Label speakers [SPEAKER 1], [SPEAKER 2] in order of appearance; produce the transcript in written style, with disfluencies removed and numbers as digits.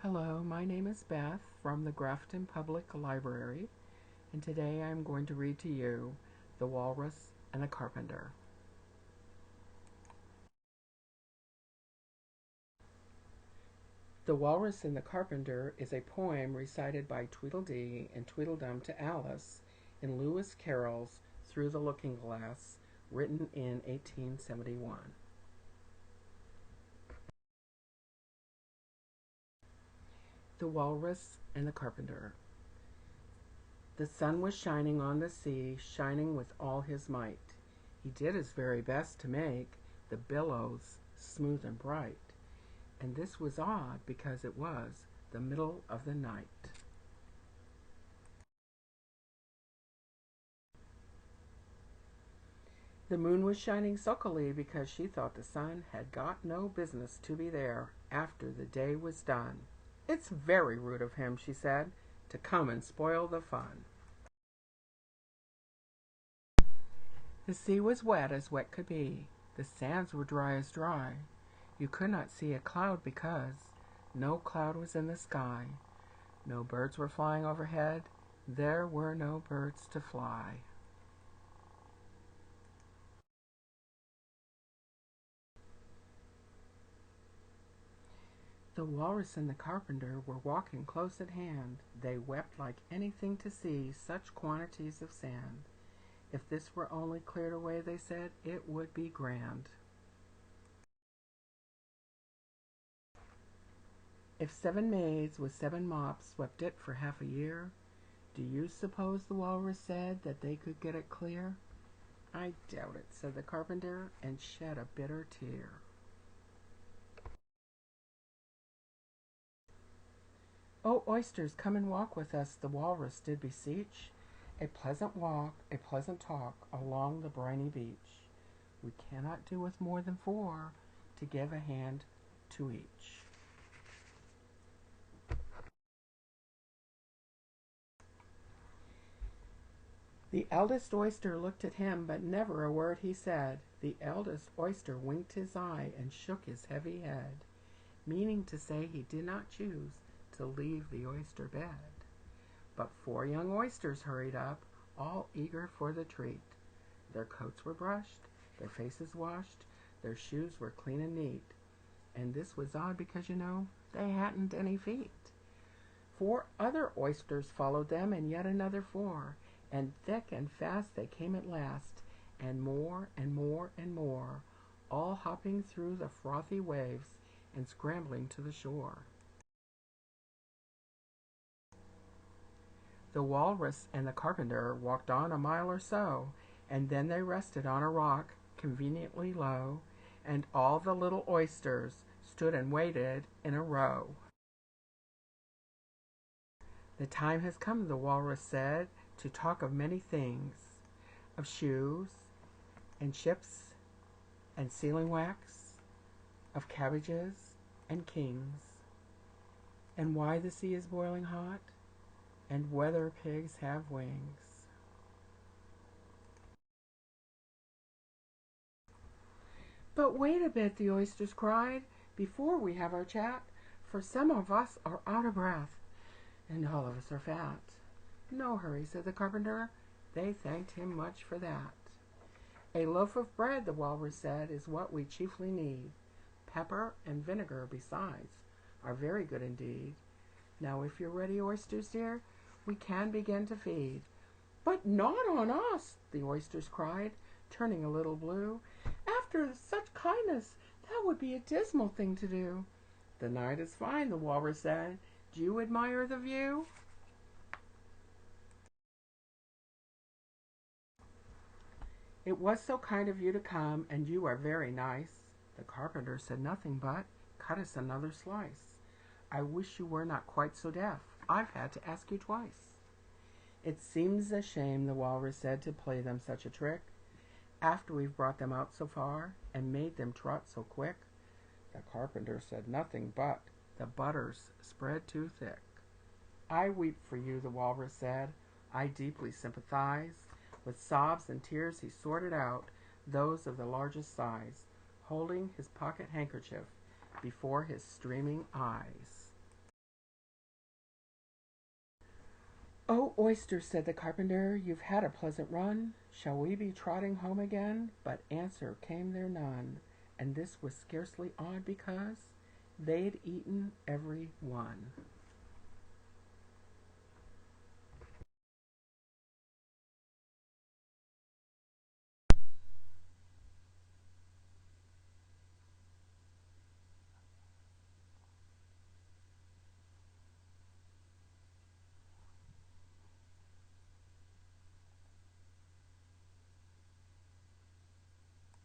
[SPEAKER 1] Hello, my name is Beth from the Grafton Public Library, and today I'm going to read to you The Walrus and the Carpenter. The Walrus and the Carpenter is a poem recited by Tweedledee and Tweedledum to Alice in Lewis Carroll's Through the Looking Glass, written in 1871. The Walrus and the Carpenter. The sun was shining on the sea, shining with all his might. He did his very best to make the billows smooth and bright. And this was odd because it was the middle of the night. The moon was shining sulkily because she thought the sun had got no business to be there after the day was done. "It's very rude of him," she said, "to come and spoil the fun." The sea was wet as wet could be. The sands were dry as dry. You could not see a cloud because no cloud was in the sky. No birds were flying overhead. There were no birds to fly. The Walrus and the Carpenter were walking close at hand. They wept like anything to see such quantities of sand. If this were only cleared away, they said, it would be grand. If 7 maids with 7 mops swept it for half a year, do you suppose, the Walrus said, that they could get it clear? "I doubt it," said the Carpenter, and shed a bitter tear. "Oh, oysters, come and walk with us," the Walrus did beseech. "A pleasant walk, a pleasant talk, along the briny beach. We cannot do with more than 4 to give a hand to each." The eldest oyster looked at him, but never a word he said. The eldest oyster winked his eye and shook his heavy head, meaning to say he did not choose to leave the oyster bed. But 4 young oysters hurried up, all eager for the treat. Their coats were brushed, their faces washed, their shoes were clean and neat. And this was odd because, they hadn't any feet. 4 other oysters followed them, and yet another 4, and thick and fast they came at last, and more and more and more, all hopping through the frothy waves and scrambling to the shore. The Walrus and the Carpenter walked on a mile or so, and then they rested on a rock conveniently low, and all the little oysters stood and waited in a row. "The time has come," the Walrus said, "to talk of many things, of shoes and ships and sealing wax, of cabbages and kings, and why the sea is boiling hot, and whether pigs have wings." "But wait a bit," the oysters cried, "before we have our chat, for some of us are out of breath, and all of us are fat." "No hurry," said the Carpenter. They thanked him much for that. "A loaf of bread," the Walrus said, "is what we chiefly need. Pepper and vinegar, besides, are very good indeed. Now, if you're ready, oysters dear, we can begin to feed." "But not on us," the oysters cried, turning a little blue. "After such kindness, that would be a dismal thing to do." "The night is fine," the Walrus said. "Do you admire the view?" "It was so kind of you to come, and you are very nice." The Carpenter said nothing but, "Cut us another slice. I wish you were not quite so deaf. I've had to ask you twice." "It seems a shame," the Walrus said, "to play them such a trick, after we've brought them out so far, and made them trot so quick." The Carpenter said nothing but, "The butter's spread too thick." "I weep for you," the Walrus said. "I deeply sympathize." With sobs and tears he sorted out those of the largest size, holding his pocket handkerchief before his streaming eyes. "Oh, oysters," said the carpenter, "you've had a pleasant run. Shall we be trotting home again?" But answer came there none, and this was scarcely odd, because they'd eaten every one.